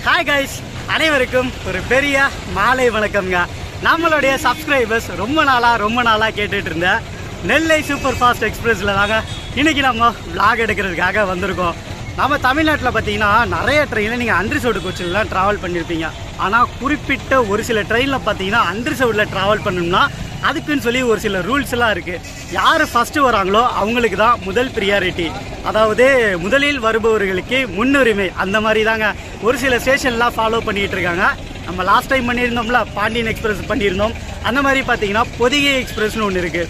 Hi guys, அனைவருக்கும் ஒரு பெரிய மாலை வணக்கம்ங்க. நம்மளுடைய சப்ஸ்கிரைபர்ஸ் ரொம்ப நாளாக கேட்டுட்டு இருந்த நெல்லை சூப்பர் ஃபாஸ்ட் எக்ஸ்பிரஸில் தாங்க இன்னைக்கு நம்ம விளாக் எடுக்கிறதுக்காக வந்திருக்கோம். நம்ம தமிழ்நாட்டில் பார்த்தீங்கன்னா நிறைய ட்ரெயினில் நீங்கள் அன்ரிசர்வ்டு கோச்சிலலாம் ட்ராவல் பண்ணியிருப்பீங்க. ஆனால் குறிப்பிட்ட ஒரு சில ட்ரெயினில் பார்த்தீங்கன்னா அன்ரிசர்வ்டில் ட்ராவல் பண்ணணும்னா அதுக்குன்னு சொல்லி ஒரு சில ரூல்ஸ் எல்லாம் இருக்குது. யார் ஃபஸ்ட்டு வராங்களோ அவங்களுக்கு தான் முதல் ப்ரியாரிட்டி, அதாவது முதலில் வருபவர்களுக்கு முன்னுரிமை. அந்த மாதிரி தாங்க ஒரு சில ஸ்டேஷன்லாம் ஃபாலோ பண்ணிகிட்டு இருக்காங்க. நம்ம லாஸ்ட் டைம் பண்ணியிருந்தோம்ல, பாண்டியன் எக்ஸ்பிரஸ் பண்ணியிருந்தோம். அந்த மாதிரி பார்த்தீங்கன்னா பொதிகை எக்ஸ்பிரஸ்னு ஒன்று இருக்குது.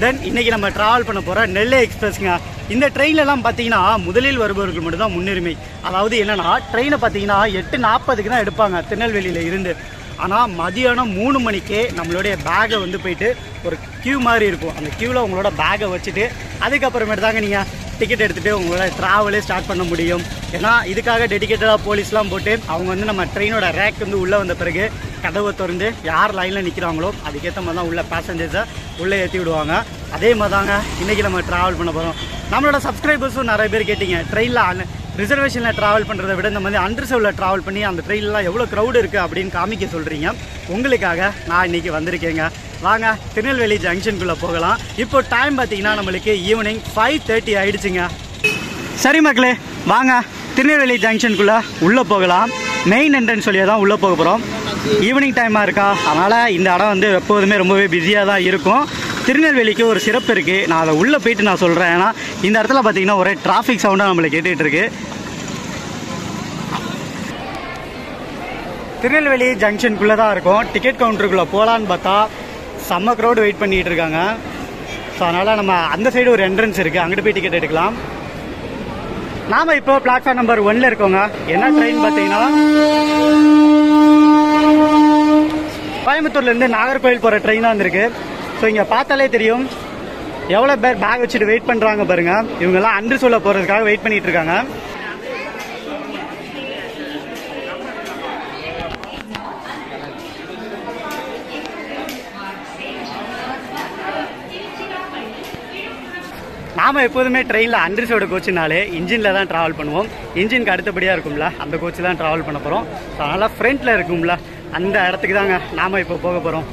தென் இன்றைக்கி நம்ம ட்ராவல் பண்ண போகிற நெல்லை எக்ஸ்பிரஸ்ங்க. இந்த ட்ரெயின்லலாம் பார்த்தீங்கன்னா முதலில் வருபவர்கள் மட்டும் தான் முன்னுரிமை. அதாவது என்னென்னா ட்ரெயினை பார்த்தீங்கன்னா 8:40க்கு தான் எடுப்பாங்க திருநெல்வேலியில் இருந்து. ஆனால் மதியானம் 3 மணிக்கே நம்மளுடைய பேகை வந்து போயிட்டு ஒரு கியூ மாதிரி இருக்கும். அந்த கியூவில் உங்களோட பேகை வச்சுட்டு அதுக்கப்புறமேட்டு தாங்க நீங்கள் டிக்கெட் எடுத்துகிட்டு உங்களோட ட்ராவலே ஸ்டார்ட் பண்ண முடியும். ஏன்னா இதுக்காக டெடிக்கேட்டடாக போலீஸ்லாம் போட்டு அவங்க வந்து நம்ம ட்ரெயினோட ரேக் வந்து உள்ளே வந்த பிறகு கதவை திறந்து யார் லைனில் நிற்கிறாங்களோ அதுக்கேற்ற மாதிரி தான் உள்ள பேசஞ்சர்ஸை உள்ளே ஏற்றி விடுவாங்க. அதே மாதிரி தாங்க இன்றைக்கி நம்ம ட்ராவல் பண்ண போகிறோம். நம்மளோட சப்ஸ்கிரைபர்ஸும் நிறைய பேர் கேட்டிங்க, ட்ரெயினில் ரிசர்வேஷனில் ட்ராவல் பண்ணுறதை விட இந்த மாதிரி அன்ரிசர்வ்டில் ட்ராவல் பண்ணி அந்த ட்ரெயின்லாம் எவ்வளோ க்ரௌடு இருக்குது அப்படின்னு காமிக்க சொல்கிறீங்க. உங்களுக்காக நான் இன்றைக்கி வந்திருக்கேங்க. வாங்க திருநெல்வேலி ஜங்ஷனுக்குள்ளே போகலாம். இப்போ டைம் பார்த்தீங்கன்னா நம்மளுக்கு ஈவினிங் 5:30 ஆகிடுச்சுங்க. சரி மக்களே, வாங்க திருநெல்வேலி ஜங்ஷனுக்குள்ளே உள்ளே போகலாம். மெயின் என்ட்ரன்ஸ் வழியாக தான் உள்ளே போக போகிறோம். ஈவினிங் டைமாக இருக்கா, அதனால் இந்த இடம் வந்து எப்போதுமே ரொம்பவே பிஸியாக தான் இருக்கும். திருநெல்வேலிக்கு ஒரு சிறப்பு இருக்குது, நான் அதை உள்ளே போயிட்டு நான் சொல்கிறேன். ஏன்னா இந்த இடத்துல பார்த்தீங்கன்னா ஒரே டிராஃபிக் சவுண்டாக நம்மளை கேட்டுகிட்டு இருக்கு. திருநெல்வேலி ஜங்ஷனுக்குள்ளே தான் இருக்கும். டிக்கெட் கவுண்டருக்குள்ளே போகலான்னு பார்த்தா செம்ம க்ரௌடு வெயிட் பண்ணிகிட்டு இருக்காங்க. ஸோ அதனால் நம்ம அந்த சைடு ஒரு என்ட்ரன்ஸ் இருக்குது, அங்கிட்டு போய் டிக்கெட் எடுக்கலாம். நாம் இப்போ பிளாட்ஃபார்ம் நம்பர் 1 இருக்கோங்க. என்ன ட்ரெயின் பார்த்தீங்கன்னா கோயம்புத்தூர்லேருந்து நாகர்கோவில் போகிற ட்ரெயின் தான் வந்திருக்கு. ஸோ இங்கே பார்த்தாலே தெரியும் எவ்வளோ பேர் பேக் வச்சுட்டு வெயிட் பண்ணுறாங்க பாருங்கள். இவங்கெல்லாம் அன்ரிசர்வ்டில் போகிறதுக்காக வெயிட் பண்ணிகிட்டு இருக்காங்க. நாம் எப்போதுமே ட்ரெயினில் அன்ரிசர்வ்டு கோச்சுனாலே இன்ஜினில் தான் ட்ராவல் பண்ணுவோம். இன்ஜினுக்கு அடுத்தபடியாக இருக்கும்ல, அந்த கோச்சு தான் ட்ராவல் பண்ண போகிறோம். ஸோ அதனால் ஃப்ரண்ட்டில் இருக்கும்ல, அந்த இடத்துக்கு தாங்க நாம் இப்போ போக போகிறோம்.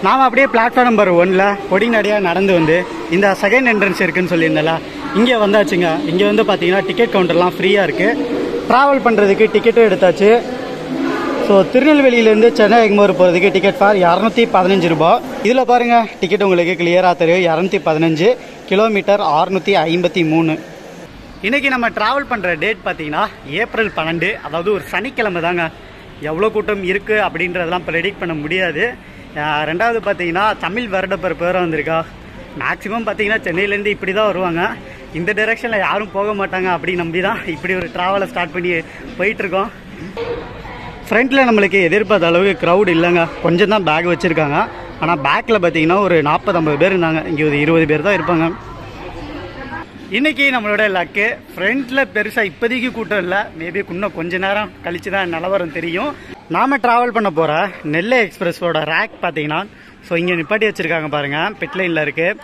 நாம் அப்படியே பிளாட்ஃபார்ம் நம்பர் 1 கொடிநடையாக நடந்து வந்து இந்த செகண்ட் என்ட்ரன்ஸ் இருக்குதுன்னு சொல்லியிருந்தல, இங்கே வந்தாச்சுங்க. இங்கே வந்து பார்த்தீங்கன்னா டிக்கெட் கவுண்டர்லாம் ஃப்ரீயாக இருக்குது. ட்ராவல் பண்ணுறதுக்கு டிக்கெட்டும் எடுத்தாச்சு. ஸோ திருநெல்வேலியிலேருந்து சென்னை எக்மோர் போகிறதுக்கு டிக்கெட் ஃபார் 215 ரூபா. இதில் பாருங்கள் டிக்கெட் உங்களுக்கு கிளியராக தெரியும். 215 கிலோமீட்டர் 653. இன்றைக்கி நம்ம ட்ராவல் பண்ணுற டேட் பார்த்தீங்கன்னா ஏப்ரல் 12, அதாவது ஒரு சனிக்கிழமை தாங்க. எவ்வளோ கூட்டம் இருக்குது அப்படின்றதெல்லாம் ப்ரெடிக்ட் பண்ண முடியாது. ரெண்டாவது பார்த்தீங்கன்னா தமிழ் வருடப்பிறப்பு வேறு வந்திருக்கா. மேக்ஸிமம் பார்த்தீங்கன்னா சென்னையிலேருந்து இப்படி தான் வருவாங்க. இந்த டைரெக்ஷனில் யாரும் போக மாட்டாங்க அப்படி நம்பி தான் இப்படி ஒரு ட்ராவலை ஸ்டார்ட் பண்ணி போயிட்டுருக்கோம். ஃப்ரண்ட்டில் நம்மளுக்கு எதிர்பார்த்த அளவுக்கு க்ரௌட் இல்லைங்க, கொஞ்சம் தான் பேக் வச்சுருக்காங்க. ஆனால் பேக்கில் பார்த்தீங்கன்னா ஒரு 40-50 பேர் இருந்தாங்க. இங்கே ஒரு 20 பேர் தான் இருப்பாங்க. இன்றைக்கி நம்மளோட லக்கு ஃப்ரண்ட்டில் பெருசாக இப்போதைக்கு கூட்டம் இல்லை. மேபி இன்னும் கொஞ்ச நேரம் கழித்து தான் நிலவரம் தெரியும். நாம் ட்ராவல் பண்ண போகிற நெல்லை எக்ஸ்பிரஸோட ரேக் பார்த்தீங்கன்னா ஸோ இங்கே நிப்பாட்டி வச்சுருக்காங்க பாருங்கள், பிட்லைனில் இருக்குது.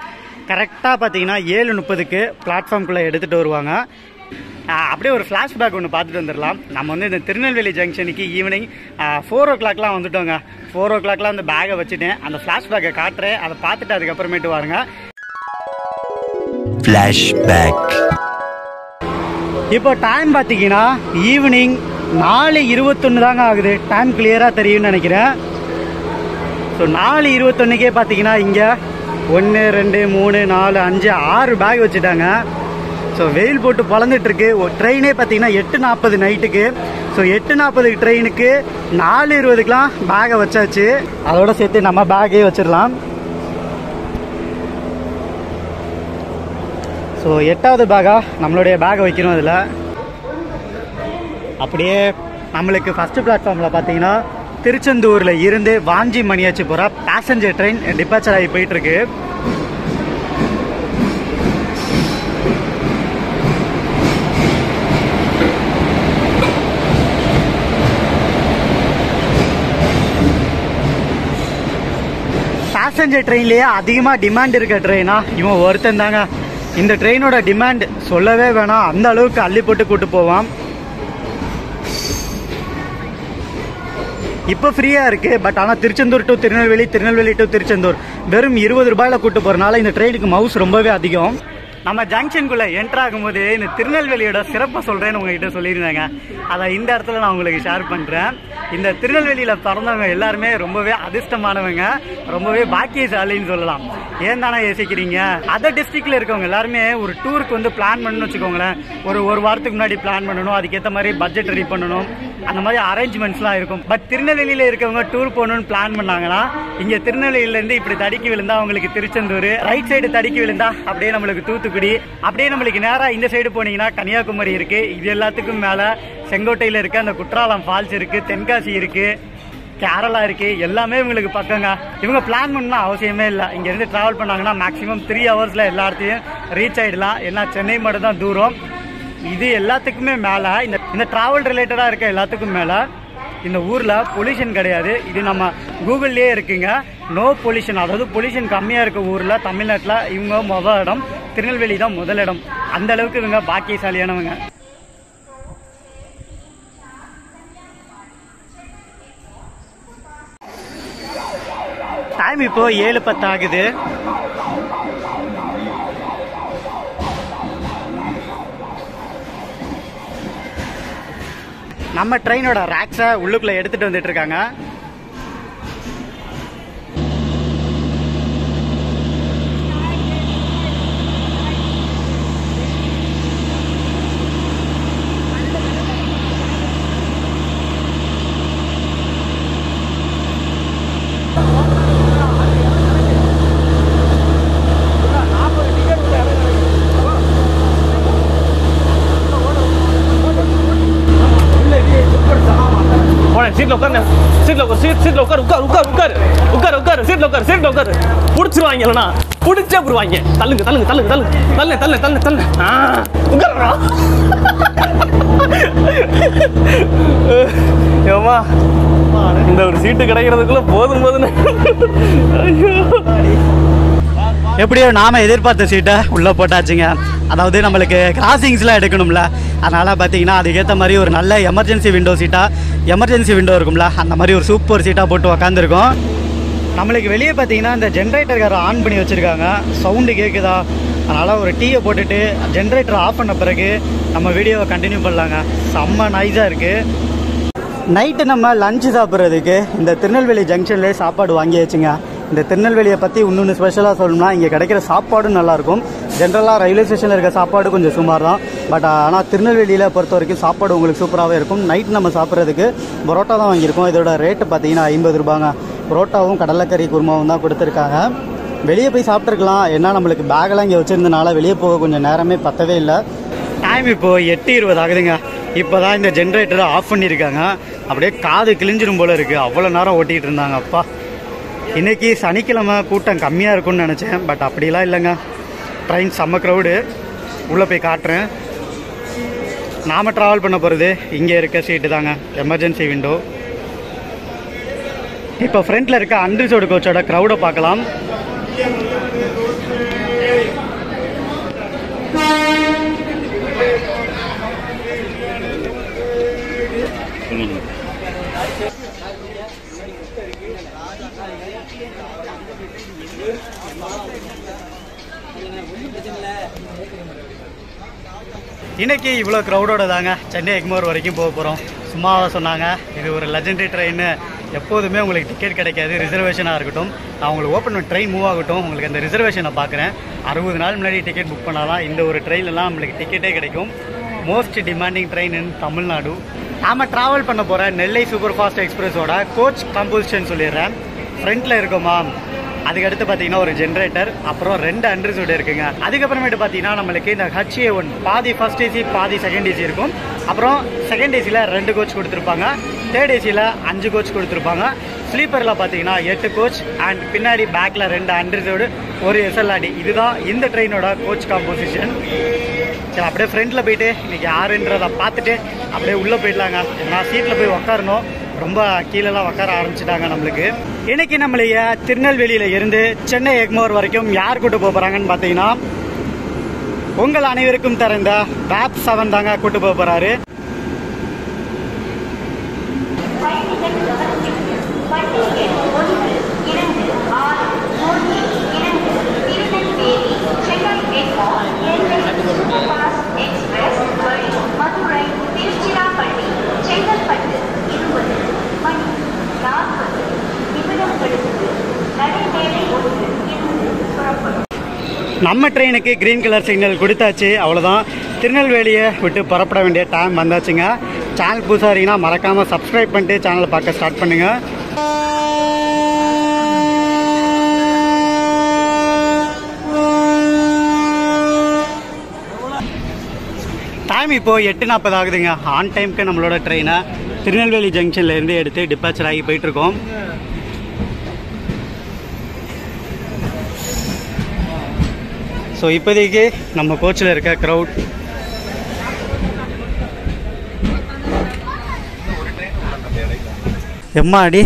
கரெக்டாக பார்த்தீங்கன்னா 7:30க்கு பிளாட்ஃபார்ம்குள்ளே எடுத்துகிட்டு வருவாங்க. அப்படியே ஒரு ஃப்ளாஷ்பேக் ஒன்று பார்த்துட்டு வந்துடலாம். நம்ம வந்து இந்த திருநெல்வேலி ஜங்ஷனுக்கு ஈவினிங் 4 o'clockலாம் வந்துட்டோங்க. 4 o'clockலாம் அந்த பேகை வச்சுட்டேன். அந்த ஃப்ளாஷ்பேக்கை காட்டுறேன், அதை பார்த்துட்டு அதுக்கப்புறமேட்டு வாருங்க. ஃப்ளாஷ்பேக். இப்போ டைம் பார்த்தீங்கன்னா ஈவினிங் 4:21 தாங்க ஆகுது. டைம் கிளியராக தெரியும்னு நினைக்கிறேன். ஸோ 4:21க்கே பார்த்தீங்கன்னா இங்கே 1 2 3 4 5 6 பேக் வச்சுட்டாங்க. ஸோ வெயில் போட்டு பழந்துட்டுருக்கு. ட்ரெயினே பார்த்தீங்கன்னா 8:40 நைட்டுக்கு. ஸோ 8:40 ட்ரெயினுக்கு 4:20க்கெலாம் பேகை வச்சாச்சு. அதோட சேர்த்து நம்ம பேக்கே வச்சிடலாம். ஸோ 8வது பேக்காக நம்மளுடைய பேக்கை வைக்கணும். அதில் அப்படியே நம்மளுக்கு ஃபஸ்ட்டு பிளாட்ஃபார்மில் பார்த்தீங்கன்னா திருச்செந்தூரில் இருந்து வாஞ்சி மணியாச்சி போகிற பேசஞ்சர் ட்ரெயின் டிபார்ச்சர் ஆகி போயிட்டுருக்கு. பேசஞ்சர் ட்ரெயின்லேயே அதிகமாக டிமாண்ட் இருக்க ட்ரெயினா இவன் ஒருத்தன் தாங்க. இந்த ட்ரெயினோட டிமாண்ட் சொல்லவே வேணாம், அந்த அளவுக்கு அள்ளி போட்டு கூட்டு போவான். இப்போ ஃப்ரீயாக இருக்குது. பட் ஆனால் திருச்செந்தூர் டு திருநெல்வேலி, திருநெல்வேலி டு திருச்செந்தூர் வெறும் 20 ரூபாயில் கூட்டு போகிறனால இந்த ட்ரெயினுக்கு மவுஸ் ரொம்பவே அதிகம். நம்ம ஜங்ஷனுக்குள்ளே என்ட்ரு ஆகும்போது இந்த திருநெல்வேலியோட சிறப்பை சொல்கிறேன்னு உங்ககிட்ட சொல்லியிருந்தாங்க. அதை இந்த இடத்துல நான் உங்களுக்கு ஷேர் பண்ணுறேன். இந்த திருநெல்வேலியில் பிறந்தவங்க எல்லாருமே ரொம்பவே அதிர்ஷ்டமானவங்க, ரொம்பவே பாக்கியசாலின்னு சொல்லலாம். ஏன் தானே யோசிக்கிறீங்க? அதர் டிஸ்ட்ரிக்டில் இருக்கவங்க எல்லாருமே ஒரு டூருக்கு வந்து பிளான் பண்ணணும்னு வச்சுக்கோங்களேன். ஒரு வாரத்துக்கு முன்னாடி பிளான் பண்ணணும், அதுக்கேற்ற மாதிரி பட்ஜெட் ரெடி பண்ணணும், அந்த மாதிரி அரேஞ்ச்மெண்ட்ஸ்லாம் இருக்கும். பட் திருநெல்வேலியில் இருக்கவங்க டூர் போகணும்னு பிளான் பண்ணாங்கன்னா இங்கே திருநெல்வேலியிலேருந்து இப்படி தடுக்கி விழுந்தா அவங்களுக்கு திருச்செந்தூர், ரைட் சைடு தடுக்கி விழுந்தா அப்படியே நம்மளுக்கு தூத்துக்குடி, அப்படியே நம்மளுக்கு நேராக இந்த சைடு போனீங்கன்னா கன்னியாகுமரி இருக்குது. இது எல்லாத்துக்கும் மேலே செங்கோட்டையில் இருக்குது, அந்த குற்றாலம் ஃபால்ஸ் இருக்குது, தென்காசி இருக்குது, கேரளா இருக்குது. எல்லாமே இவங்களுக்கு பக்கங்க. இவங்க பிளான் பண்ணணும் அவசியமே இல்லை. இங்கேருந்து ட்ராவல் பண்ணாங்கன்னா மேக்ஸிமம் 3 ஹவர்ஸில் எல்லா இடத்தையும் ரீச் ஆகிடலாம். ஏன்னா சென்னை மட்டும் தான் தூரம். இது எல்லாத்துக்குமே மேலே இந்த ட்ராவல் ரிலேட்டடாக இருக்க எல்லாத்துக்கும் மேலே இந்த ஊரில் பொல்யூஷன் கிடையாது. இது நம்ம கூகுள்லேயே இருக்குங்க, நோ பொல்யூஷன். அதாவது பொல்யூஷன் கம்மியாக இருக்க ஊரில் தமிழ்நாட்டில் இவங்க முதல் இடம், திருநெல்வேலி தான் முதலிடம். அந்த அளவுக்கு இவங்க பாக்கியசாலியானவங்க. டைம் இப்போ 7:10 ஆகுது. நம்ம ட்ரெயினோட ரேக்ஸை உள்ளுக்குள்ள எடுத்துட்டு வந்துட்டு இருக்காங்க. சீட்ல உட்காரு, சீட்ல உட்காரு, சீட்ல உட்காரு, உட்காரு உட்காரு உட்காரு உட்காரு உட்காரு சீட்ல உட்காரு, சீட்ல உட்காரு. புடிச்சிருவாங்க, இல்லைன்னா புடிச்சே போடுவாங்க. தள்ளுங்க தள்ளுங்க தள்ளுங்க தள்ளுங்க தள்ளு தள்ளு தள்ளு தள்ளு. உட்காருடா. ஏமா இந்த ஒரு சீட்டு கிடைக்கிறதுக்குள்ள போதும் போதுன்னு. எப்படியோ நாம எதிர்பார்த்த சீட்டை உள்ளே போட்டாச்சுங்க. அதாவது நம்மளுக்கு கிராசிங்ஸ்லாம் எடுக்கணும்ல, அதனால் பார்த்தீங்கன்னா அதுக்கேற்ற மாதிரி ஒரு நல்ல எமர்ஜென்சி விண்டோ இருக்கும்ல, அந்த மாதிரி ஒரு சூப்பர் சீட்டாக போட்டு உக்காந்துருக்கோம். நம்மளுக்கு வெளியே பார்த்தீங்கன்னா இந்த ஜென்ரேட்டர் காரை ஆன் பண்ணி வச்சுருக்காங்க. சவுண்டு கேட்குதா? அதனால் ஒரு டீயை போட்டுட்டு ஜென்ரேட்டர் ஆஃப் பண்ண பிறகு நம்ம வீடியோவை கண்டினியூ பண்ணலாங்க. செம்ம நைஸாக இருக்குது. நைட்டு நம்ம லஞ்சு சாப்பிட்றதுக்கு இந்த திருநெல்வேலி ஜங்ஷன்லேயே சாப்பாடு வாங்கியாச்சுங்க. இந்த திருநெல்வேலியை பற்றி இன்னொன்று ஸ்பெஷலாக சொல்லணும்னா இங்கே கிடைக்கிற சாப்பாடும் நல்லாயிருக்கும். ஜென்ரலாக ரயில்வே ஸ்டேஷனில் இருக்க சாப்பாடு கொஞ்சம் சுமார் தான். பட் ஆனால் திருநெல்வேலியில் பொறுத்த வரைக்கும் சாப்பாடு உங்களுக்கு சூப்பராகவே இருக்கும். நைட் நம்ம சாப்பிட்றதுக்கு பரோட்டா தான் வாங்கியிருக்கோம். இதோட ரேட்டு பார்த்தீங்கன்னா 50 ரூபாங்க. பரோட்டாவும் கடலைக்கறி குருமாவும் தான் கொடுத்துருக்காங்க. வெளியே போய் சாப்பிட்ருக்கலாம், ஏன்னா நம்மளுக்கு பேக்கெல்லாம் இங்கே வச்சுருந்தனால வெளியே போக கொஞ்சம் நேரமே பத்தவே இல்லை. டைம் இப்போது 8:20 ஆகுதுங்க. இப்போ தான் இந்த ஜென்ரேட்டரை ஆஃப் பண்ணியிருக்காங்க. அப்படியே காது கிழிஞ்சிரும் போல் இருக்குது, அவ்வளோ நேரம் ஓட்டிகிட்டு இருந்தாங்க. அப்பா, இன்றைக்கி சனிக்கிழமை கூட்டம் கம்மியாக இருக்கும்னு நினச்சேன். பட் அப்படிலாம் இல்லைங்க, ட்ரெயின் செம்ம க்ரௌடு. உள்ளே போய் காட்டுறேன். நாம் ட்ராவல் பண்ண போகிறது இங்கே இருக்க சீட்டு தாங்க, எமர்ஜென்சி விண்டோ. இப்போ ஃப்ரண்ட்டில் இருக்க அன்ரிசர்வ்டு கோச்சோட க்ரௌடை பார்க்கலாம். இன்னைக்கு இவ்வளோ க்ரௌடோட தாங்க சென்னை எக்மோர் வரைக்கும் போக போகிறோம். சும்மாவாக சொன்னாங்க, இது ஒரு லெஜெண்டரி ட்ரெயின், எப்போதுமே உங்களுக்கு டிக்கெட் கிடைக்காது, ரிசர்வேஷனாக இருக்கட்டும். நான் உங்களுக்கு ஓப்பன் ட்ரெயின் மூவ் ஆகட்டும், உங்களுக்கு அந்த ரிசர்வேஷனை பார்க்குறேன். 60 நாள் முன்னாடி டிக்கெட் புக் பண்ணாதான் இந்த ஒரு ட்ரெயின்லாம் நம்மளுக்கு டிக்கெட்டே கிடைக்கும். மோஸ்ட் டிமாண்டிங் ட்ரெயின் இன் தமிழ்நாடு. நாம் ட்ராவல் பண்ண போகிற நெல்லை சூப்பர் ஃபாஸ்ட் எக்ஸ்பிரஸோட கோச் கம்போசிஷன் சொல்லிடுறேன். ஃப்ரண்ட்டில் இருக்குமா, அதுக்கடுத்து பார்த்தீங்கன்னா ஒரு ஜென்ரேட்டர், அப்புறம் 2 அண்டர்சூட் இருக்குங்க. அதுக்கப்புறமேட்டு பார்த்தீங்கன்னா நம்மளுக்கு இந்த HA1 பாதி ஃபர்ஸ்ட் ஏசி பாதி செகண்ட் ஏசி இருக்கும். அப்புறம் செகண்ட் ஏசியில் 2 கோச் கொடுத்துருப்பாங்க, தேர்ட் ஏசியில் 5 கோச் கொடுத்துருப்பாங்க. ஸ்லீப்பரில் பார்த்தீங்கன்னா 8 கோச் அண்ட் பின்னாடி பேக்கில் 2 அண்டர்சூடு, ஒரு SLRD. இதுதான் இந்த ட்ரெயினோட கோச் காம்போசிஷன். சரி, அப்படியே ஃப்ரண்ட்டில் போயிட்டு இன்றைக்கி யாருன்றதை பார்த்துட்டு அப்படியே உள்ளே போயிடலாங்க. நான் சீட்டில் போய் உக்காரணும், ரொம்ப கீழெல்லாம் உட்கார ஆரம்பிச்சிட்டாங்க நம்மளுக்கு. இன்னைக்கு நம்மளைய திருநெல்வேலியில இருந்து சென்னை எக்மோர் வரைக்கும் யார் கூட்டு போறாங்கன்னு பார்த்தீங்கன்னா உங்கள் அனைவருக்கும் தெரிந்த BAP 7 தாங்க கூட்டு போறாரு. நம்ம ட்ரெயினுக்கு க்ரீன் கலர் சிக்னல் கொடுத்தாச்சு. அவ்வளோதான், திருநெல்வேலியை விட்டு புறப்பட வேண்டிய டைம் வந்தாச்சுங்க. சேனல் புதுசாக இருக்கீங்கன்னா மறக்காமல் சப்ஸ்கிரைப் பண்ணிட்டு சேனலை பார்க்க ஸ்டார்ட் பண்ணுங்கள். டைம் இப்போது 8:40 ஆகுதுங்க. ஆன் டைமுக்கு நம்மளோட ட்ரெயினை திருநெல்வேலி ஜங்ஷன்லேருந்து எடுத்து டிபார்ச்சர் ஆகி போயிட்டுருக்கோம். ஸோ இப்போதைக்கு நம்ம கோச்சில் இருக்க க்ரௌட் எம்மாடி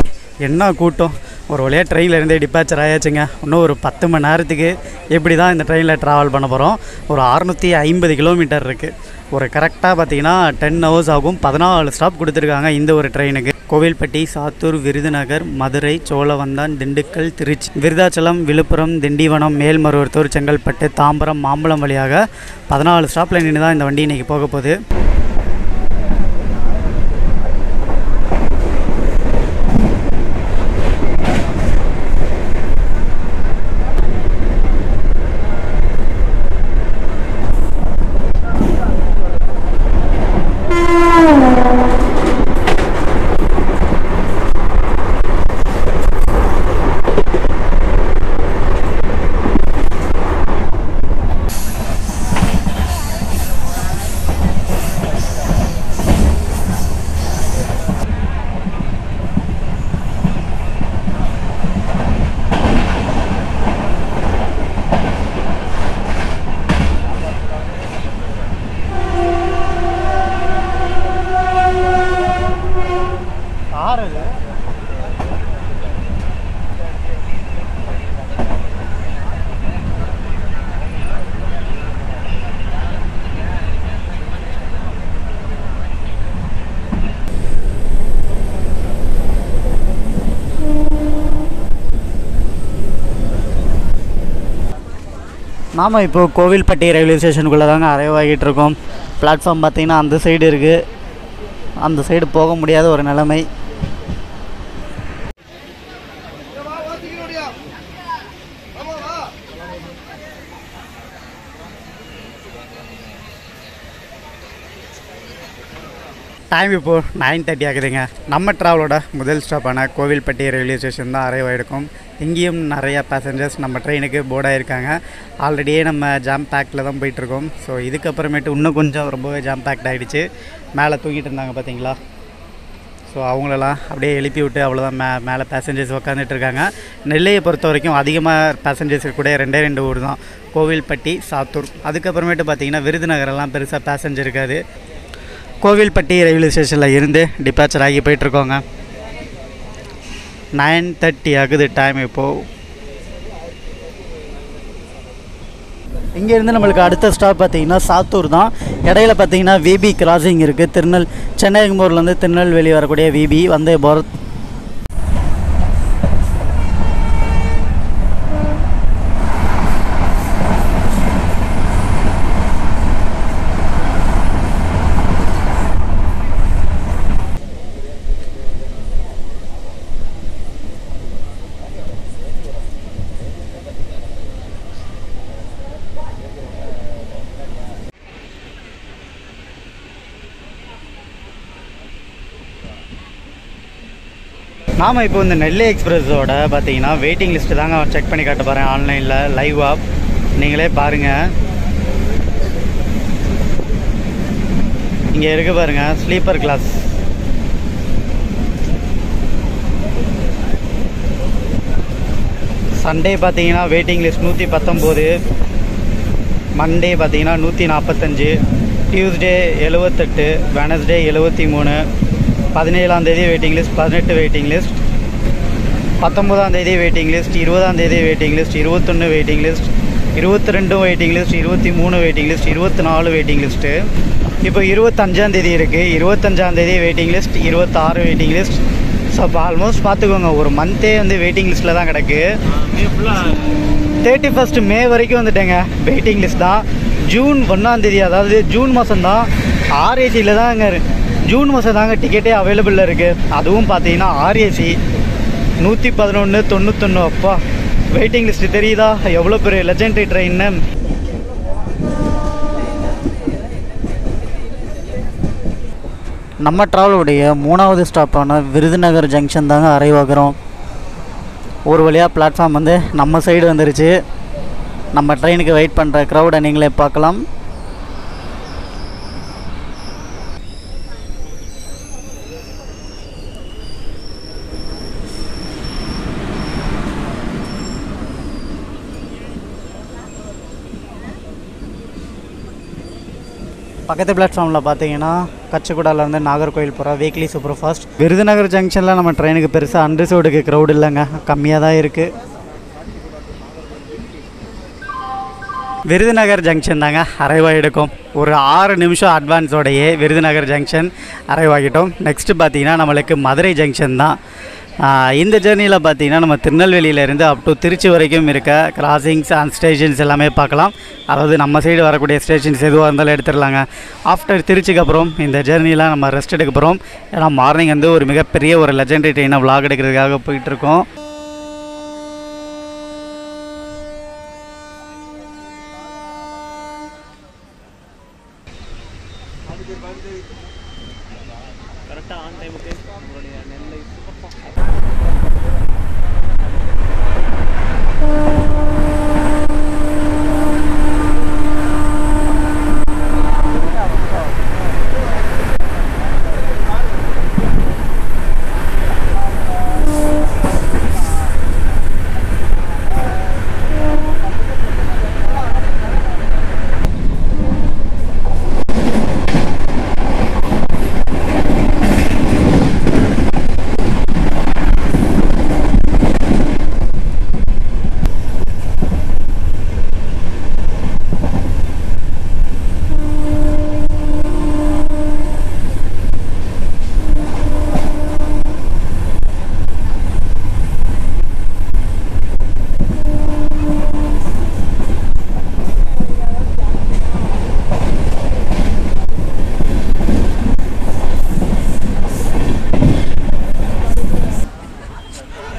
என்ன கூட்டம். ஒரு வழியாக ட்ரெயின்லேருந்தே டிபார்ச்சர் ஆயாச்சுங்க. இன்னும் ஒரு 10 மணி நேரத்துக்கு எப்படி தான் இந்த ட்ரெயினில் ட்ராவல் பண்ண போகிறோம். ஒரு 650 கிலோமீட்டர் இருக்குது. ஒரு கரெக்டாக பார்த்தீங்கன்னா 10 ஹவர்ஸ் ஆகும். 14 ஸ்டாப் கொடுத்துருக்காங்க இந்த ஒரு ட்ரெயினுக்கு. கோவில்பட்டி, சாத்தூர், விருதுநகர், மதுரை, சோழவந்தான், திண்டுக்கல், திருச்சி, விருதாச்சலம், விழுப்புரம், திண்டிவனம், மேல்மருவத்தூர், செங்கல்பட்டு, தாம்பரம், மாம்பழம் வழியாக 14 ஸ்டாப்பில் நின்று தான் இந்த வண்டி இன்றைக்கி போக போகுது. நாம் இப்போது கோவில்பட்டி ரயில்வே ஸ்டேஷனுக்குள்ளே தாங்க அரைவ் ஆகிட்டு இருக்கோம். பிளாட்ஃபார்ம் பார்த்திங்கன்னா அந்த சைடு இருக்குது. அந்த சைடு போக முடியாத ஒரு நிலைமை. டைம் இப்போது 9:30 ஆகுதுங்க. நம்ம ட்ராவலோட முதல் ஸ்டாப்பான கோவில்பட்டி ரயில்வே ஸ்டேஷன் தான் அரைவ் ஆகிருக்கும். இங்கேயும் நிறையா பேசஞ்சர்ஸ் நம்ம ட்ரெயினுக்கு போர்ட் ஆகிருக்காங்க. ஆல்ரெடியே நம்ம ஜாம் பேக்கில் தான் போயிட்டுருக்கோம். ஸோ இதுக்கப்புறமேட்டு இன்னும் கொஞ்சம் ரொம்பவே ஜாம் பேக்ட் ஆகிடுச்சு. மேலே தூங்கிட்டு இருந்தாங்க பார்த்தீங்களா. ஸோ அவங்களெல்லாம் அப்படியே எழுப்பி விட்டு அவ்வளோதான் மேலே பேசஞ்சர்ஸ் உட்காந்துட்டு இருக்காங்க. நெல்லையை பொறுத்த வரைக்கும் அதிகமாக பேசஞ்சர்ஸ் கூட 2 ஊர் தான், கோவில்பட்டி, சாத்தூர். அதுக்கப்புறமேட்டு பார்த்திங்கன்னா விருதுநகரெல்லாம் பெருசாக பேசஞ்சர் இருக்காது. கோவில்பட்டி ரயில்வே ஸ்டேஷனில் இருந்து டிபார்ச்சர் ஆகி போயிட்டுருக்கோங்க. 9:30 ஆகுது டைம் இப்போது. இங்கேருந்து நம்மளுக்கு அடுத்த ஸ்டாப் பார்த்திங்கன்னா சாத்தூர் தான். இடையில பார்த்திங்கன்னா விபி கிராசிங் இருக்குது. சென்னை எங்கூர்லேருந்து திருநெல்வேலி வரக்கூடிய விபி வந்தே பாரத். நாம் இப்போ இந்த நெல்லை எக்ஸ்பிரஸோட பார்த்தீங்கன்னா வெயிட்டிங் லிஸ்ட்டு தாங்க செக் பண்ணி காட்ட போகிறேன் ஆன்லைனில் லைவாக. நீங்களே பாருங்கள், இங்கே இருக்கு பாருங்கள் ஸ்லீப்பர் கிளாஸ். சண்டே பார்த்தீங்கன்னா வெயிட்டிங் லிஸ்ட் 119, மண்டே பார்த்தீங்கன்னா 145, டியூஸ்டே 78, வெனஸ்டே 73, 17ஆம் தேதி வெயிட்டிங் லிஸ்ட், 18 வெயிட்டிங் லிஸ்ட், 19ஆம் தேதி வெயிட்டிங் லிஸ்ட், 20ஆம் தேதி waiting list, 21 waiting list, 22 waiting list, 23 waiting list, 24 waiting list. இப்போ 25ஆம் தேதி இருக்குது. 25ஆம் தேதி waiting list, 26 waiting list. So அப்போ ஆல்மோஸ்ட் பார்த்துக்கோங்க, ஒரு மந்த்தே வந்து வெயிட்டிங் லிஸ்ட்டில் தான் கிடக்கு. 31 மே வரைக்கும் வந்துட்டேங்க வெயிட்டிங் லிஸ்ட் தான். ஜூன் 1ஆம் தேதி, அதாவது ஜூன் மாதம் தான் ஆர்ஏசியில் தாங்க, ஜூன் மாதம் தாங்க டிக்கெட்டே அவைலபிளில் இருக்குது. அதுவும் பார்த்தீங்கன்னா ஆர்ஏசி 111, 91. அப்பா வெயிட்டிங் லிஸ்ட் தெரியுதா எவ்வளோ பெரிய லெஜெண்டரி ட்ரெயின்னு. நம்ம ட்ராவலுடைய 3வது ஸ்டாப்பான விருதுநகர் ஜங்ஷன் தாங்க அரைவ் ஆகிறோம். ஒரு வழியாக பிளாட்ஃபார்ம் வந்து நம்ம சைடு வந்துருச்சு. நம்ம ட்ரெயினுக்கு வெயிட் பண்ணுற க்ரௌடை நீங்களே பார்க்கலாம். பக்கத்து பிளாட்ஃபார்மில் பார்த்தீங்கன்னா கச்சகுடாலேருந்து நாகர்கோவில் போகிற வீக்லி சூப்பர் ஃபாஸ்ட். விருதுநகர் ஜங்ஷனில் நம்ம ட்ரெயினுக்கு பெருசாக அன்ரிசர்வ்டுக்கு க்ரௌட் இல்லைங்க, கம்மியாக தான் இருக்குது. விருதுநகர் ஜங்ஷன் தாங்க அரைவ் ஆகிடுக்கும். ஒரு 6 நிமிஷம் அட்வான்ஸோடையே விருதுநகர் ஜங்ஷன் அரைவ் ஆகிட்டோம். நெக்ஸ்ட்டு பார்த்தீங்கன்னா நம்மளுக்கு மதுரை ஜங்ஷன் தான். இந்த ஜேர்னியில் பார்த்தீங்கன்னா நம்ம திருநெல்வேலியிலேருந்து அப் டு திருச்சி வரைக்கும் இருக்க கிராசிங்ஸ் அண்ட் ஸ்டேஷன்ஸ் எல்லாமே பார்க்கலாம். அதாவது நம்ம சைடு வரக்கூடிய ஸ்டேஷன்ஸ் எதுவாக இருந்தாலும் எடுத்துடலாங்க. ஆஃப்டர் திருச்சிக்கு அப்புறம் இந்த ஜேர்னியில் நம்ம ரெஸ்ட் எடுக்க போகிறோம். ஏன்னா மார்னிங் வந்து ஒரு மிகப்பெரிய ஒரு லெஜெண்டரி ட்ரெயினை விளாக் எடுக்கிறதுக்காக போயிட்டுருக்கோம். கரெக்டாக ஆன் டைமுக்கு நம்மளுடைய நெல்லை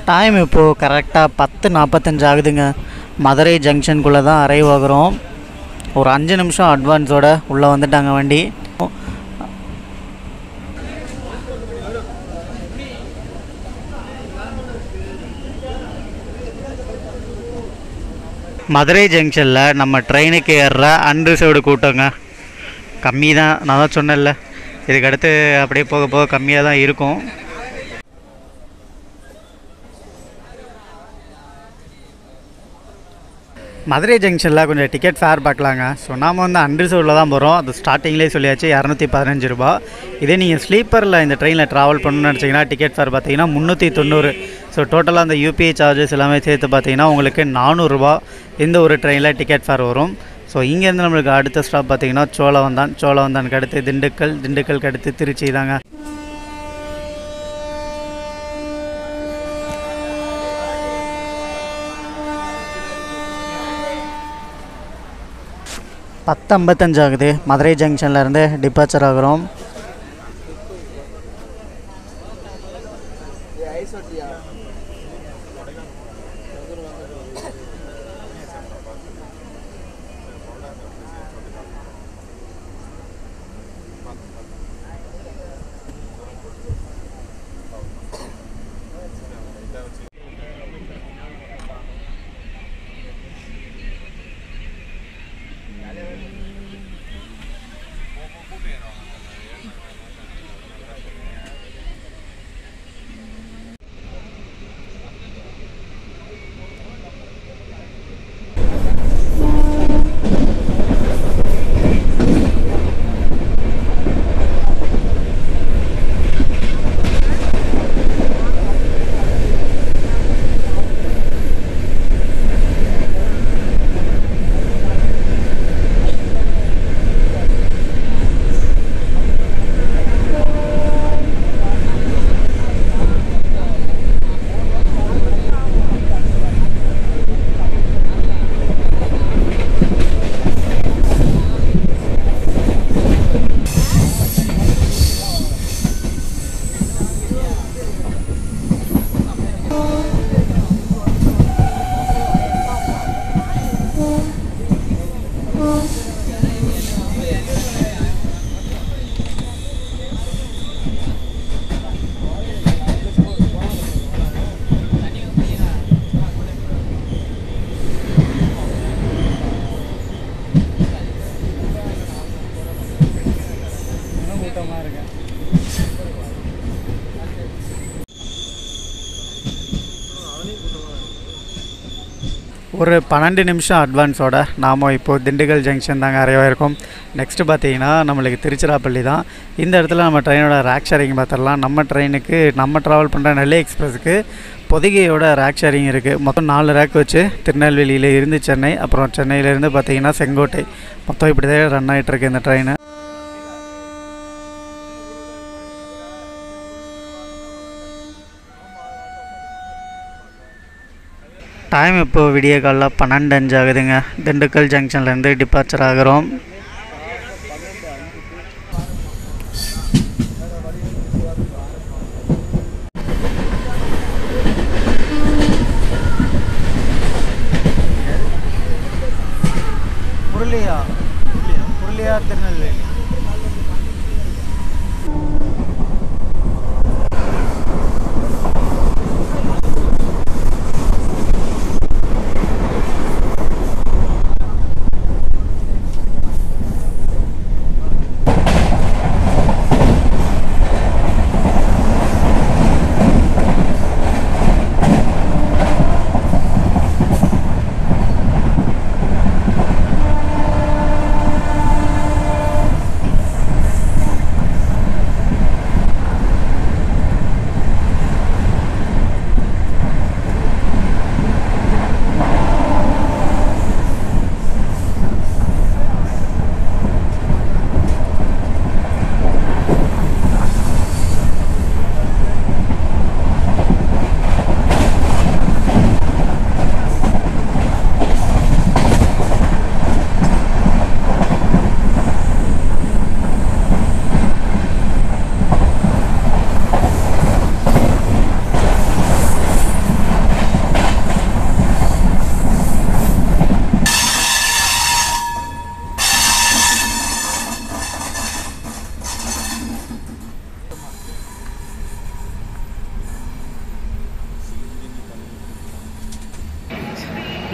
டைம் இப்போது கரெக்டாக 10:45 ஆகுதுங்க. மதுரை ஜங்ஷனுக்குள்ளே தான் அரைவ் ஆகிறோம். ஒரு 5 நிமிஷம் அட்வான்ஸோடு உள்ளே வந்துட்டாங்க வண்டி. மதுரை ஜங்ஷனில் நம்ம ட்ரெயினுக்கு ஏறுற அன்ரிசர்வ்டு கூட்டங்க கம்மி தான். நான் தான் சொன்னேன்ல, இதுக்கடுத்து அப்படியே போக போக கம்மியாக தான் இருக்கும். மதுரை ஜங்ஷனில் கொஞ்சம் டிக்கெட் ஃபேர் பார்க்கலாங்க. ஸோ நாம் வந்து அன்ரிசர்வ்டில் தான் போகிறோம். அது ஸ்டார்டிங்லேயே சொல்லியாச்சு 215 ரூபா. இதே நீங்கள் ஸ்லீப்பரில் இந்த ட்ரெயினில் ட்ராவல் பண்ணணும்னு நினச்சிங்கன்னா டிக்கெட் ஃபேர் பார்த்தீங்கன்னா 390. ஸோ டோட்டலாக அந்த யூபிஐ சார்ஜஸ் எல்லாமே சேர்த்து பார்த்தீங்கன்னா உங்களுக்கு 400 ரூபா இந்த ஒரு ட்ரெயினில் டிக்கெட் ஃபேர் வரும். ஸோ இங்கேருந்து நம்மளுக்கு அடுத்த ஸ்டாப் பார்த்தீங்கன்னா சோழவந்தானுக்கு அடுத்து திண்டுக்கலுக்கு அடுத்து திருச்சி தாங்க. பத்து 55 ஆகுது. மதுரை ஜங்ஷன்லேருந்து டிபார்ச்சர் ஆகிறோம். ஒரு 12 நிமிஷம் அட்வான்ஸோட நாம் இப்போது திண்டுக்கல் ஜங்ஷன் தாங்க அரைவாயிருக்கோம். நெக்ஸ்ட்டு பார்த்தீங்கன்னா நம்மளுக்கு திருச்சிராப்பள்ளி தான். இந்த இடத்துல நம்ம ட்ரெயினோட ரேக் ஷேரிங் பார்த்துடலாம். நம்ம ட்ரெயினுக்கு நம்ம ட்ராவல் பண்ணுற நெல்லை எக்ஸ்பிரஸுக்கு பொதிகையோட ரேக் ஷேரிங் இருக்குது. மொத்தம் 4 ரேக் வச்சு திருநெல்வேலியில் இருந்து சென்னை, அப்புறம் சென்னையிலேருந்து பார்த்தீங்கன்னா செங்கோட்டை, மொத்தம் இப்படி தான் ரன் ஆகிட்டுருக்கு இந்த ட்ரெயின். டைம் இப்போது விடிய காலைல 12:05 ஆகுதுங்க. திண்டுக்கல் ஜங்ஷன்லேருந்து டிபார்ச்சர் ஆகிறோம். புருளியா திருநெல்வேலி.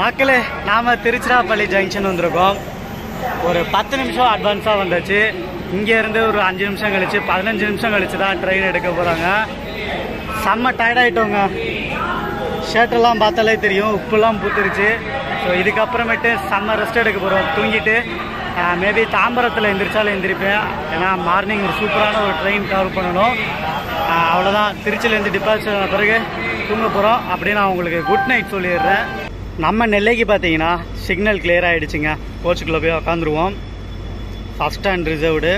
மக்களே, நாம் திருச்சிராப்பள்ளி ஜங்ஷன் வந்திருக்கோம். ஒரு 10 நிமிஷம் அட்வான்ஸாக வந்தாச்சு. இங்கேருந்து ஒரு 5 நிமிஷம் கழிச்சு 15 நிமிஷம் கழிச்சு தான் ட்ரெயின் எடுக்க போகிறாங்க. செம்ம டயர்டாகிட்டோங்க. ஷர்ட்டெல்லாம் பார்த்தாலே தெரியும், உப்புலாம் பூத்துருச்சு. ஸோ இதுக்கப்புறமேட்டு செம்ம ரெஸ்ட் எடுக்க போகிறோம். தூங்கிட்டு மேபி தாம்பரத்தில் எந்திரிச்சாலும் எந்திரிப்பேன். ஏன்னா மார்னிங் ஒரு சூப்பரான ஒரு ட்ரெயின் கவர் பண்ணணும். அவ்வளோதான். திருச்சியிலேருந்து டிபார்ச்சர் ஆன பிறகு தூங்க போகிறோம். அப்படின்னு நான் உங்களுக்கு குட் நைட் சொல்லிடுறேன். நம்ம நெல்லைக்கு பார்த்தீங்கன்னா சிக்னல் கிளியர் ஆகிடுச்சுங்க. கோச்சுக்குள்ளே போய் உக்காந்துருவோம். ஃபஸ்ட் அன்ரிசர்வ்டு,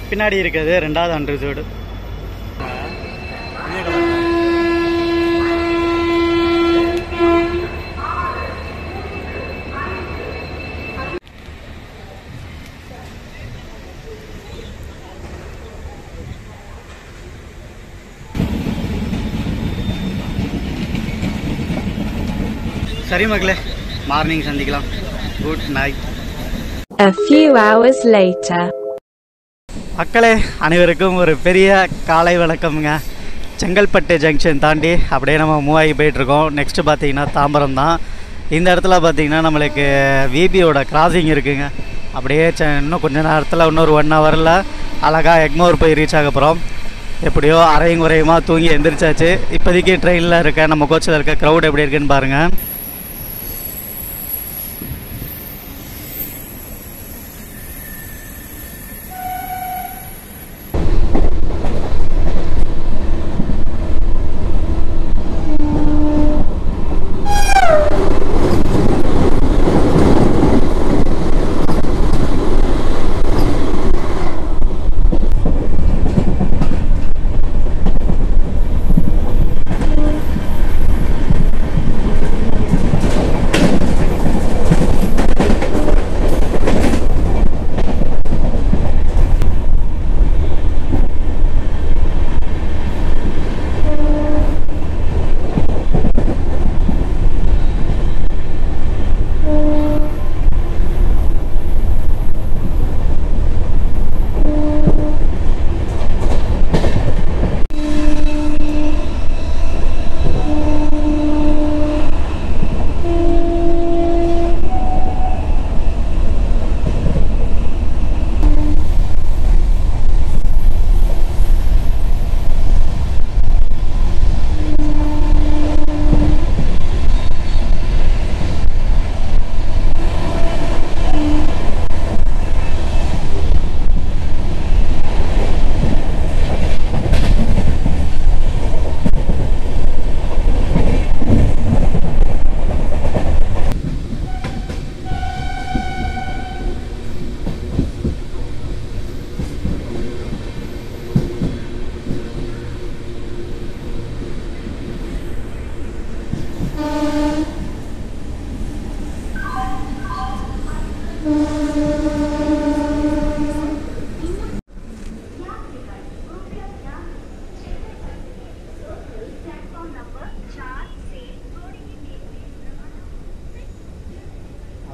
பின்னாடி இருக்கிறது 2வது அன்ரிசர்வ்டு. சரி மக்களே, மார்னிங் சந்திக்கலாம். Good night. A few hours later. மக்களே, அனைவருக்கும் ஒரு பெரிய காலை வணக்கம்ங்க. செங்கல்பட்டு ஜங்ஷன் தாண்டி அப்படியே நம்ம மூவ் ஆகி போயிட்டுருக்கோம். நெக்ஸ்ட்டு பார்த்தீங்கன்னா தாம்பரம் தான். இந்த இடத்துல பார்த்தீங்கன்னா நம்மளுக்கு விபியோட கிராசிங் இருக்குங்க. அப்படியே இன்னும் கொஞ்சம் நேரத்தில் இன்னொரு 1 ஹவரில் அழகாக எக்மோர் போய் ரீச் ஆக போகிறோம். எப்படியோ அரையும் குறையுமா தூங்கி எந்திரிச்சாச்சு. இப்போதைக்கு ட்ரெயினில் இருக்க நம்ம கோச்சில் இருக்க க்ரௌட் எப்படி இருக்குன்னு பாருங்கள்.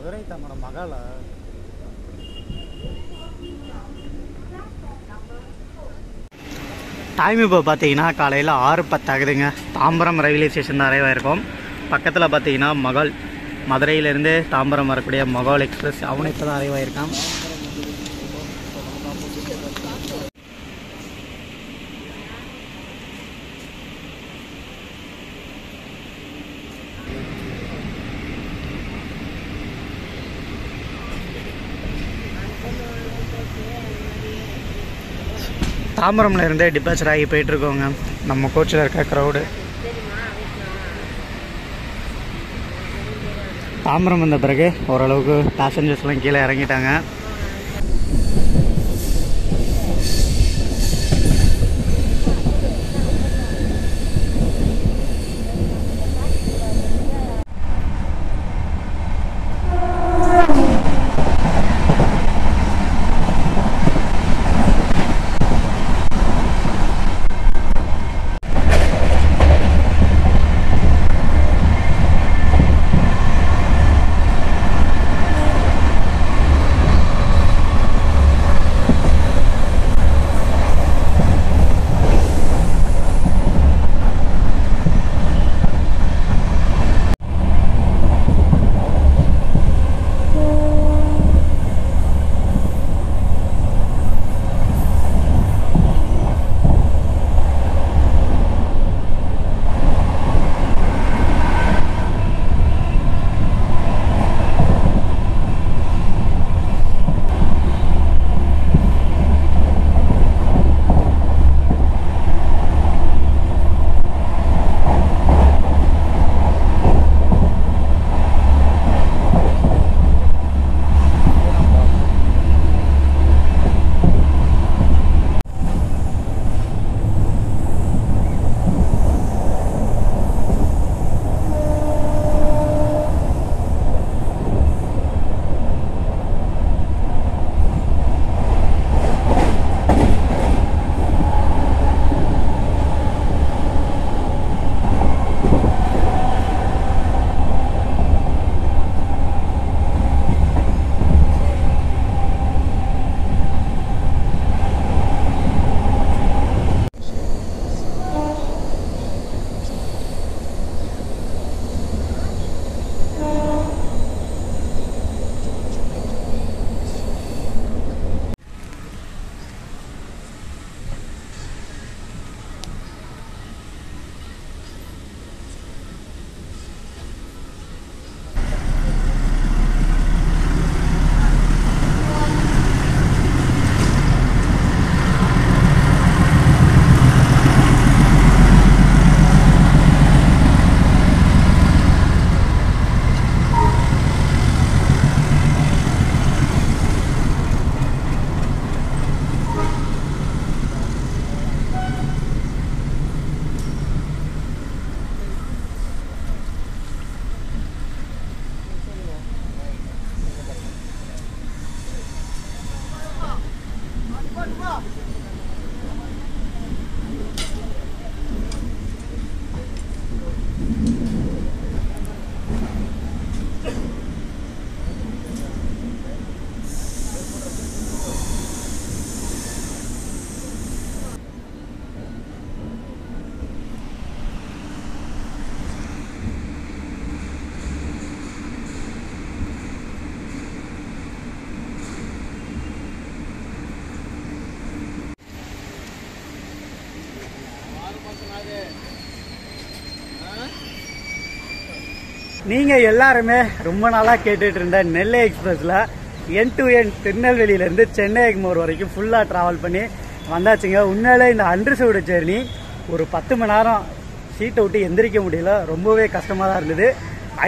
மதுரை தன்னோட மகளா டைம் இப்போ பார்த்தீங்கன்னா காலையில் 6:10 ஆகுதுங்க. தாம்பரம் ரயில்வே ஸ்டேஷன் தான் அரைவாயிருக்கோம். பக்கத்தில் பார்த்தீங்கன்னா மகள் மதுரையிலேருந்து தாம்பரம் வரக்கூடிய மகள் எக்ஸ்பிரஸ் அவனை இப்போ தான் அரைவாயிருக்கான். தாம்பரம்ல இருந்தே டிபாச்சர் ஆகி போயிட்டுருக்கோங்க. நம்ம கோச்சில் இருக்க க்ரௌடு தாம்பரம் வந்த பிறகு ஓரளவுக்கு பேசஞ்சர்ஸ்லாம் கீழே இறங்கிட்டாங்க. நீங்கள் எல்லாருமே ரொம்ப நாளாக கேட்டுட்டு இருந்த நெல்லை எக்ஸ்பிரஸில் என் டு என் திருநெல்வேலியிலேருந்து சென்னை எக்மோர் வரைக்கும் ஃபுல்லாக ட்ராவல் பண்ணி வந்தாச்சுங்க. உண்மையிலே இந்த அண்டர்சூடு ஜெர்னி ஒரு 10 மணி நேரம் சீட்டை விட்டு எந்திரிக்க முடியல. ரொம்பவே கஷ்டமாக தான் இருந்தது.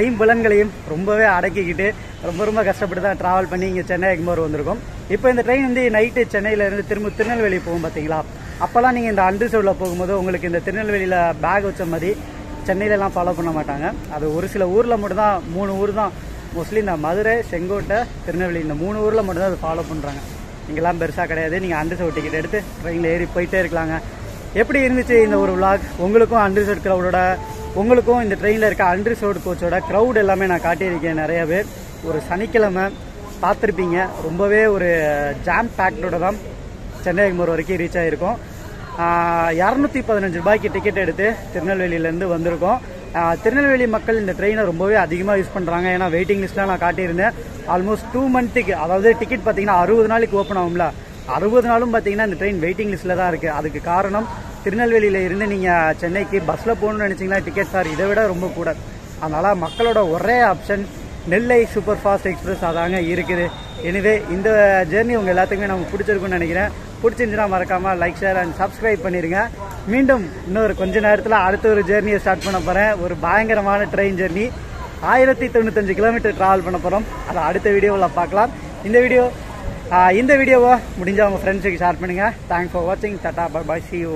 ஐம்புலன்களையும் ரொம்பவே அடக்கிக்கிட்டு ரொம்ப கஷ்டப்பட்டு தான் ட்ராவல் பண்ணி இங்கே சென்னை எக்மோர் வந்திருக்கோம். இப்போ இந்த ட்ரெயின் வந்து நைட்டு சென்னையிலேருந்து திரும்ப திருநெல்வேலி போகும் பார்த்தீங்களா, அப்போல்லாம் நீங்கள் இந்த அண்டர்சூடில் போகும்போது உங்களுக்கு இந்த திருநெல்வேலியில் பேக் வச்ச மாதிரி சென்னையிலலாம் ஃபாலோ பண்ண மாட்டாங்க. அது ஒரு சில ஊரில் மட்டும்தான், 3 ஊர் தான் மோஸ்ட்லி, இந்த மதுரை, செங்கோட்டை, திருநெல்வேலி, இந்த 3 ஊரில் மட்டும்தான் அது ஃபாலோ பண்ணுறாங்க. இங்கெல்லாம் பெருசாக கிடையாது. நீங்கள் அண்டர்சூட் டிக்கெட் எடுத்து ட்ரெயினில் ஏறி போயிட்டே இருக்கலாங்க. எப்படி இருந்துச்சு இந்த ஒரு விளாக்? உங்களுக்கும் அண்டர்சூட் க்ரௌடோட, உங்களுக்கும் இந்த ட்ரெயினில் இருக்க அண்டர்சூட் கோச்சோட க்ரௌட் எல்லாமே நான் காட்டியிருக்கேன் நிறையாவே. ஒரு சனிக்கிழமை பார்த்துருப்பீங்க. ரொம்பவே ஒரு ஜாம் பேக்டோட தான் சென்னை எக்மோர் வரைக்கும் ரீச் ஆகிருக்கோம். 215 ரூபாய்க்கு டிக்கெட் எடுத்து திருநெல்வேலியிலேருந்து வந்திருக்கோம். திருநெல்வேலி மக்கள் இந்த ட்ரெயினை ரொம்பவே அதிகமாக யூஸ் பண்ணுறாங்க. ஏன்னா வெயிட்டிங் லிஸ்ட்லாம் நான் காட்டியிருந்தேன். ஆல்மோஸ்ட் 2 மந்த்துக்கு, அதாவது டிக்கெட் பார்த்தீங்கன்னா 60 நாளைக்கு ஓப்பன் ஆகும்ல, 60 நாளும் பார்த்தீங்கன்னா இந்த ட்ரெயின் வெயிட்டிங் லிஸ்ட்டில் தான் இருக்குது. அதுக்கு காரணம் திருநெல்வேலியில் இருந்து நீங்கள் சென்னைக்கு பஸ்ஸில் போகணுன்னு நினச்சிங்கன்னா டிக்கெட் சார் இதை விட ரொம்ப கூட. அதனால் மக்களோட ஒரே ஆப்ஷன் நெல்லை சூப்பர் ஃபாஸ்ட் எக்ஸ்பிரஸ் அதாங்க இருக்குது. எனவே இந்த ஜேர்னி உங்கள் எல்லாத்துக்குமே நமக்கு பிடிச்சிருக்குன்னு நினைக்கிறேன். பிடிச்சிருந்துச்சுன்னா மறக்காமல் லைக், ஷேர் அண்ட் சப்ஸ்கிரைப் பண்ணிடுங்க. மீண்டும் இன்னொரு கொஞ்ச நேரத்தில் அடுத்த ஒரு ஜேர்னியை ஸ்டார்ட் பண்ண போகிறேன். ஒரு பயங்கரமான ட்ரெயின் ஜேர்னி, 1095 கிலோமீட்டர் ட்ராவல் பண்ண போகிறோம். அதை அடுத்த வீடியோவில் பார்க்கலாம். இந்த வீடியோவை முடிஞ்சால் உங்கள் ஃப்ரெண்ட்ஸுக்கு ஷேர் பண்ணுங்கள். தேங்க்ஸ் ஃபார் வாட்சிங். Tata, bye bye, see you.